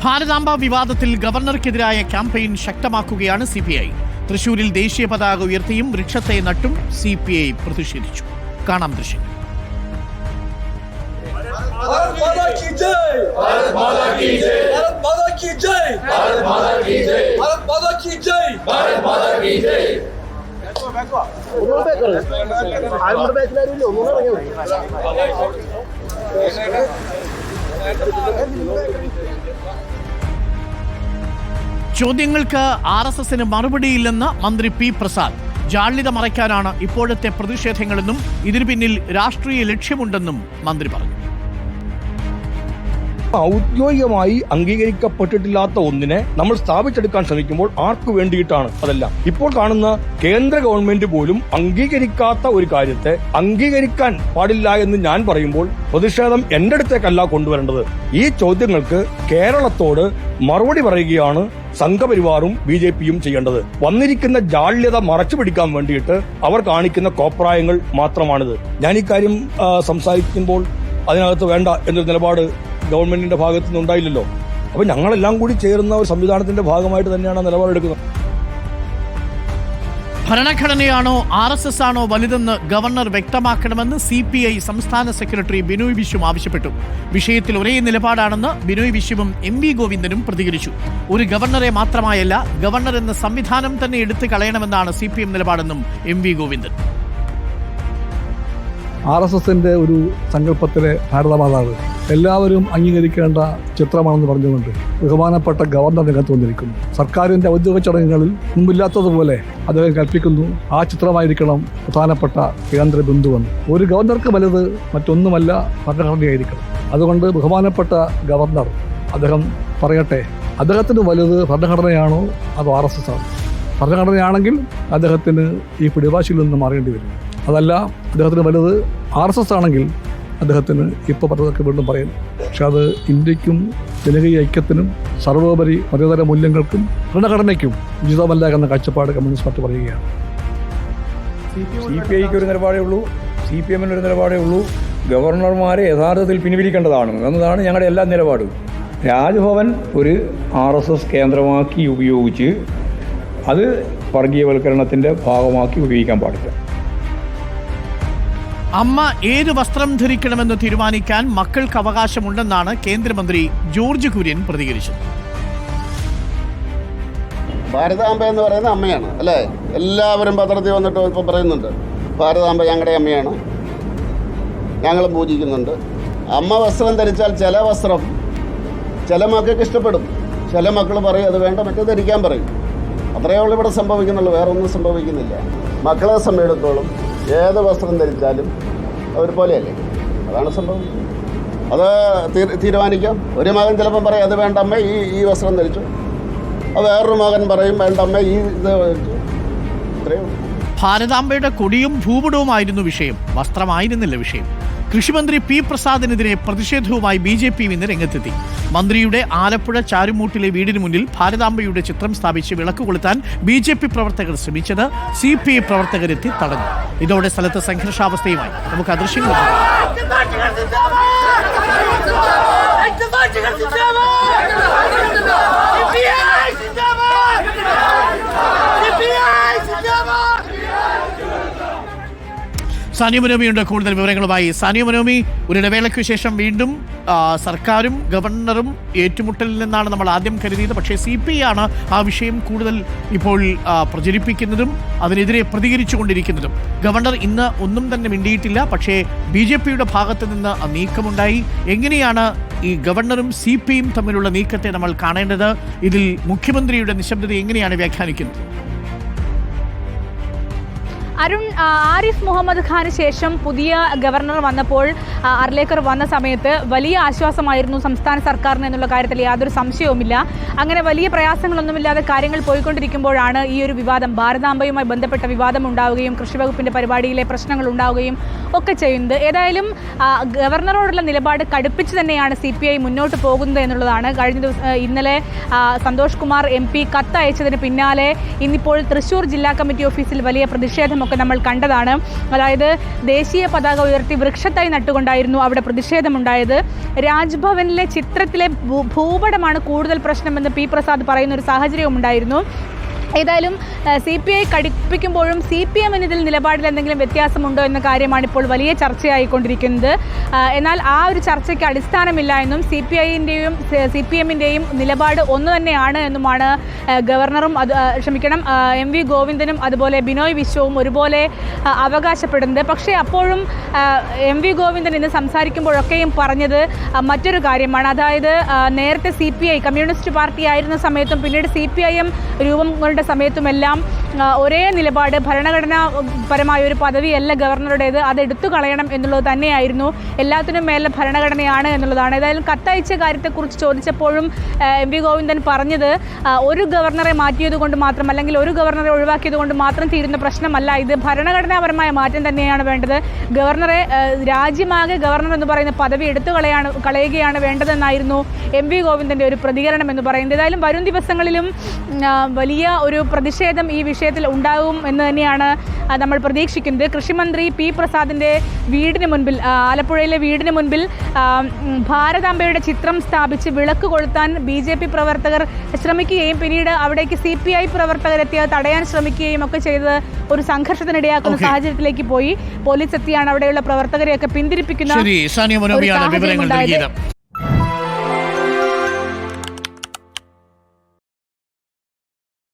ഭാരതാംബ വിവാദത്തിൽ ഗവർണർക്കെതിരായ campaign ശക്തമാക്കുകയാണ് CPI. തൃശൂരിൽ ദേശീയ പതാക ഉയർത്തിയും വൃക്ഷത്തെ നട്ടും സിപിഐ പ്രതിഷേധിച്ചു. കാണാം ദൃശ്യം. ചോദ്യങ്ങൾക്ക് RSSന് മറുപടിയില്ലെന്ന് മന്ത്രി പി പ്രസാദ്. ജാള്യത മറയ്ക്കാനാണ് ഇപ്പോഴത്തെ പ്രതിഷേധങ്ങളെന്നും ഇതിനു പിന്നിൽ രാഷ്ട്രീയ ലക്ഷ്യമുണ്ടെന്നും മന്ത്രി പറഞ്ഞു. ഔദ്യോഗികമായി അംഗീകരിക്കപ്പെട്ടിട്ടില്ലാത്ത ഒന്നിനെ നമ്മൾ സ്ഥാപിച്ചെടുക്കാൻ ശ്രമിക്കുമ്പോൾ ആർക്കു വേണ്ടിയിട്ടാണ് അതെല്ലാം? ഇപ്പോൾ കാണുന്ന കേന്ദ്ര ഗവൺമെന്റ് പോലും അംഗീകരിക്കാത്ത ഒരു കാര്യത്തെ അംഗീകരിക്കാൻ പാടില്ല എന്ന് ഞാൻ പറയുമ്പോൾ പ്രതിഷേധം എന്റെ അടുത്തേക്കല്ല കൊണ്ടുവരേണ്ടത്. ഈ ചോദ്യങ്ങൾക്ക് കേരളത്തോട് മറുപടി പറയുകയാണ് സംഘപരിവാറും BJPയും ചെയ്യേണ്ടത്. വന്നിരിക്കുന്ന ജാള്യത മറച്ചു പിടിക്കാൻ വേണ്ടിയിട്ട് അവർ കാണിക്കുന്ന കോപ്രായങ്ങൾ മാത്രമാണിത്. ഞാൻ ഈ കാര്യം സംസാരിക്കുമ്പോൾ അതിനകത്ത് വേണ്ട എന്നൊരു നിലപാട് ഗവൺമെന്റിന്റെ ഭാഗത്തു നിന്നുണ്ടായില്ലല്ലോ. അപ്പൊ ഞങ്ങളെല്ലാം കൂടി ചേർന്ന ഒരു സംവിധാനത്തിന്റെ ഭാഗമായിട്ട് തന്നെയാണ് നിലപാടെടുക്കുന്നത്. ഭരണഘടനയാണോ RSS ആണോ വലുതെന്ന് ഗവർണർ വ്യക്തമാക്കണമെന്ന് CPI സംസ്ഥാന സെക്രട്ടറി ബിനോയ് വിശ്വം ആവശ്യപ്പെട്ടു. വിഷയത്തിൽ ഒരേ നിലപാടാണെന്ന് ബിനോയ് വിശ്വവും MV ഗോവിന്ദനും പ്രതികരിച്ചു. ഒരു ഗവർണറെ മാത്രമായല്ല, ഗവർണർ എന്ന സംവിധാനം തന്നെ എടുത്തു കളയണമെന്നാണ് CPM നിലപാടെന്നും MV ഗോവിന്ദൻ. RSSന്റെ ഒരു സങ്കല്പത്തിലെ ഭാരതമാതാവ് എല്ലാവരും അംഗീകരിക്കേണ്ട ചിത്രമാണെന്ന് പറഞ്ഞുകൊണ്ട് ബഹുമാനപ്പെട്ട ഗവർണർ രംഗത്ത് വന്നിരിക്കുന്നു. സർക്കാരിന്റെ ഔദ്യോഗിക ചടങ്ങുകളിൽ മുമ്പില്ലാത്തതുപോലെ അദ്ദേഹം കൽപ്പിക്കുന്നു ആ ചിത്രമായിരിക്കണം പ്രധാനപ്പെട്ട കേന്ദ്ര ബിന്ദുവെന്ന്. ഒരു ഗവർണർക്ക് വലുത് മറ്റൊന്നുമല്ല, ഭരണഘടനയായിരിക്കണം. അതുകൊണ്ട് ബഹുമാനപ്പെട്ട ഗവർണർ അദ്ദേഹം പറയട്ടെ, അദ്ദേഹത്തിന് വലുത് ഭരണഘടനയാണോ അതോ RSS ആണോ? ഭരണഘടനയാണെങ്കിൽ അദ്ദേഹത്തിന് ഈ പിടിവാശിയിൽ നിന്ന് മാറേണ്ടി വരും. അതല്ല, അദ്ദേഹത്തിന് വലുത് RSS ആണെങ്കിൽ അദ്ദേഹത്തിന് ഇപ്പോൾ പറഞ്ഞതൊക്കെ വീണ്ടും പറയുന്നു. പക്ഷെ അത് ഇന്ത്യക്കും ജനകീയ ഐക്യത്തിനും സർവോപരി മതേതര മൂല്യങ്ങൾക്കും ഭരണഘടനയ്ക്കും ഉചിതമല്ല എന്ന കാഴ്ചപ്പാട് കമ്മ്യൂണിസ്റ്റ് പാർട്ടി പറയുകയാണ്. CPIക്ക് ഒരു നിലപാടേ ഉള്ളൂ, CPMന് ഒരു നിലപാടേ ഉള്ളൂ. ഗവർണർമാരെ യഥാർത്ഥത്തിൽ പിൻവലിക്കേണ്ടതാണ് എന്നതാണ് ഞങ്ങളുടെ എല്ലാ നിലപാടും. രാജ്ഭവൻ ഒരു RSS കേന്ദ്രമാക്കി ഉപയോഗിച്ച് അത് വർഗീയവൽക്കരണത്തിന്റെ ഭാഗമാക്കി ഉപയോഗിക്കാൻ പാടില്ല. അമ്മ ഏത് വസ്ത്രം ധരിക്കണമെന്ന് തീരുമാനിക്കാൻ മക്കൾക്ക് അവകാശമുണ്ടെന്നാണ് കേന്ദ്രമന്ത്രി ജോർജ് കുര്യൻ പ്രതികരിച്ചത്. ഭാരതാംബ എന്ന് പറയുന്നത് അമ്മയാണ് അല്ലേ? എല്ലാവരും പത്രത്തിൽ വന്നിട്ട് ഇപ്പം പറയുന്നുണ്ട് ഭാരതാംബ ഞങ്ങളുടെ അമ്മയാണ്, ഞങ്ങൾ പൂജിക്കുന്നുണ്ട്. അമ്മ വസ്ത്രം ധരിച്ചാൽ ചില വസ്ത്രം ചില മക്കൾക്ക് ഇഷ്ടപ്പെടും, ചില മക്കൾ പറയും അത് വേണ്ട മറ്റേ ധരിക്കാൻ പറയും. അത്രയേ ഉള്ളൂ ഇവിടെ സംഭവിക്കുന്നുള്ളൂ, വേറെ ഒന്നും സംഭവിക്കുന്നില്ല. മക്കളെ സമയത്തോളം ഏത് വസ്ത്രം ധരിച്ചാലും അവർ പോലെയല്ലേ, അതാണ് സംഭവിക്കുന്നത്. അത് തീരുമാനിക്കാം. ഒരു മകൻ ചിലപ്പം പറയും അത് വേണ്ട അമ്മ ഈ വസ്ത്രം ധരിച്ചു, അത് വേറൊരു മകൻ പറയും വേണ്ട അമ്മ ഈ ഇത് ധരിച്ചു. ഇത്രയേ ഉള്ളൂ. ഭാരതാംബയുടെ കൊടിയും ഭൂപടവുമായിരുന്നു വിഷയം, വസ്ത്രമായിരുന്നില്ല വിഷയം. കൃഷിമന്ത്രി പി പ്രസാദിനെതിരെ പ്രതിഷേധവുമായി BJP ഇന്ന് രംഗത്തെത്തി. മന്ത്രിയുടെ ആലപ്പുഴ ചാരുമൂട്ടിലെ വീടിന് മുന്നിൽ ഭാരതാംബയുടെ ചിത്രം സ്ഥാപിച്ച് വിളക്ക് കൊളുത്താൻ BJP പ്രവർത്തകർ ശ്രമിച്ചത് CPI പ്രവർത്തകരെത്തി തടഞ്ഞു. ഇതോടെ സ്ഥലത്ത് സംഘർഷാവസ്ഥയുമായി. നമുക്ക് അദൃശ്യങ്ങൾ സാനിയ മനോമിയുണ്ട് കൂടുതൽ വിവരങ്ങളുമായി. സാനിയ മനോമി, ഒരിടവേളയ്ക്ക് ശേഷം വീണ്ടും സർക്കാരും ഗവർണറും ഏറ്റുമുട്ടലിൽ നിന്നാണ് നമ്മൾ ആദ്യം കരുതിയത്. പക്ഷേ CPI ആണ് ആ വിഷയം കൂടുതൽ ഇപ്പോൾ പ്രചരിപ്പിക്കുന്നതും അതിനെതിരെ പ്രതികരിച്ചുകൊണ്ടിരിക്കുന്നതും. ഗവർണർ ഇന്ന് ഒന്നും തന്നെ മിണ്ടിയിട്ടില്ല, പക്ഷേ BJPയുടെ ഭാഗത്ത് നിന്ന് നീക്കമുണ്ടായി. എങ്ങനെയാണ് ഈ ഗവർണറും CPIയും തമ്മിലുള്ള നീക്കത്തെ നമ്മൾ കാണേണ്ടത്? ഇതിൽ മുഖ്യമന്ത്രിയുടെ നിശബ്ദത എങ്ങനെയാണ് വ്യാഖ്യാനിക്കുന്നത്? അരുൺ, ആരിഫ് മുഹമ്മദ് ഖാന് ശേഷം പുതിയ ഗവർണർ വന്നപ്പോൾ അർലേക്കർ വന്ന സമയത്ത് വലിയ ആശ്വാസമായിരുന്നു സംസ്ഥാന സർക്കാരിന് എന്നുള്ള കാര്യത്തിൽ യാതൊരു സംശയവുമില്ല. അങ്ങനെ വലിയ പ്രയാസങ്ങളൊന്നുമില്ലാതെ കാര്യങ്ങൾ പോയിക്കൊണ്ടിരിക്കുമ്പോഴാണ് ഈ ഒരു വിവാദം, ഭാരതാംബയുമായി ബന്ധപ്പെട്ട വിവാദം ഉണ്ടാവുകയും കൃഷിവകുപ്പിൻ്റെ പരിപാടിയിലെ പ്രശ്നങ്ങൾ ഉണ്ടാവുകയും ഒക്കെ ചെയ്യുന്നത്. ഏതായാലും ഗവർണറോടുള്ള നിലപാട് കടുപ്പിച്ച് തന്നെയാണ് CPI മുന്നോട്ട് പോകുന്നത് എന്നുള്ളതാണ്. കഴിഞ്ഞ ഇന്നലെ സന്തോഷ് കുമാർ MP കത്ത് അയച്ചതിന് പിന്നാലെ ഇന്നിപ്പോൾ തൃശ്ശൂർ ജില്ലാ കമ്മിറ്റി ഓഫീസിൽ വലിയ പ്രതിഷേധമൊക്കെ ഒക്കെ നമ്മൾ കണ്ടതാണ്. അതായത് ദേശീയ പതാക ഉയർത്തി വൃക്ഷത്തൈ നട്ടുകൊണ്ടായിരുന്നു അവിടെ പ്രതിഷേധമുണ്ടായത്. രാജ്ഭവനിലെ ചിത്രത്തിലെ ഭൂപടമാണ് കൂടുതൽ പ്രശ്നമെന്ന് പി പ്രസാദ് പറയുന്ന ഒരു സാഹചര്യവും ഉണ്ടായിരുന്നു. ഏതായാലും CPI കടുപ്പിക്കുമ്പോഴും CPM ഇതിൽ നിലപാടിൽ എന്തെങ്കിലും വ്യത്യാസമുണ്ടോ എന്ന കാര്യമാണ് ഇപ്പോൾ വലിയ ചർച്ചയായിക്കൊണ്ടിരിക്കുന്നത്. എന്നാൽ ആ ഒരു ചർച്ചയ്ക്ക് അടിസ്ഥാനമില്ല എന്നും CPIൻ്റെയും CPMൻ്റെയും നിലപാട് ഒന്ന് തന്നെയാണ് എന്നുമാണ് ഗവർണറും MV ഗോവിന്ദനും അതുപോലെ ബിനോയ് വിശ്വവും ഒരുപോലെ അവകാശപ്പെടുന്നത്. പക്ഷേ അപ്പോഴും MV ഗോവിന്ദൻ ഇന്ന് സംസാരിക്കുമ്പോഴൊക്കെയും പറഞ്ഞത് മറ്റൊരു കാര്യമാണ്. അതായത് നേരത്തെ CPI കമ്മ്യൂണിസ്റ്റ് പാർട്ടി ആയിരുന്ന സമയത്തും പിന്നീട് CPIM രൂപം സമയത്തുമെല്ലാം ഒരേ നിലപാട്, ഭരണഘടനാപരമായ ഒരു പദവിയല്ല ഗവർണറുടേത്, അത് എടുത്തു കളയണം എന്നുള്ളത് തന്നെയായിരുന്നു. എല്ലാത്തിനും മേലെ ഭരണഘടനയാണ് എന്നുള്ളതാണ്. ഏതായാലും കത്തയച്ച കാര്യത്തെക്കുറിച്ച് ചോദിച്ചപ്പോഴും MV ഗോവിന്ദൻ പറഞ്ഞത് ഒരു ഗവർണറെ മാറ്റിയത് കൊണ്ട് മാത്രം, അല്ലെങ്കിൽ ഒരു ഗവർണറെ ഒഴിവാക്കിയത് കൊണ്ട് മാത്രം തീരുന്ന പ്രശ്നമല്ല ഇത്, ഭരണഘടനാപരമായ മാറ്റം തന്നെയാണ് വേണ്ടത്. ഗവർണറെ രാജ്യമാകെ ഗവർണർ എന്ന് പറയുന്ന പദവി എടുത്തു കളയുകയാണ് വേണ്ടതെന്നായിരുന്നു MV ഗോവിന്ദൻ്റെ ഒരു പ്രതികരണം എന്ന് പറയുന്നത്. ഏതായാലും വരും ദിവസങ്ങളിലും വലിയ ഒരു പ്രതിഷേധം ഈ വിഷയത്തിൽ ഉണ്ടാകും എന്ന് തന്നെയാണ് നമ്മൾ പ്രതീക്ഷിക്കുന്നത്. കൃഷിമന്ത്രി പി പ്രസാദിൻ്റെ വീടിന് മുൻപിൽ, ആലപ്പുഴയിലെ വീടിന് മുൻപിൽ ഭാരതാംബയുടെ ചിത്രം സ്ഥാപിച്ച് വിളക്ക് കൊളുത്താൻ BJP പ്രവർത്തകർ ശ്രമിക്കുകയും പിന്നീട് അവിടേക്ക് CPI പ്രവർത്തകരെത്തി തടയാൻ ശ്രമിക്കുകയും ഒക്കെ ചെയ്തത് ഒരു സംഘർഷത്തിനിടയാക്കുന്ന സാഹചര്യത്തിലേക്ക് പോയി. പോലീസ് എത്തിയാണ് അവിടെയുള്ള പ്രവർത്തകരെയൊക്കെ പിന്തിരിപ്പിക്കുന്ന ശരി, സാനിയ മനോമിയാണ് വിവരങ്ങൾ നൽകിയത്.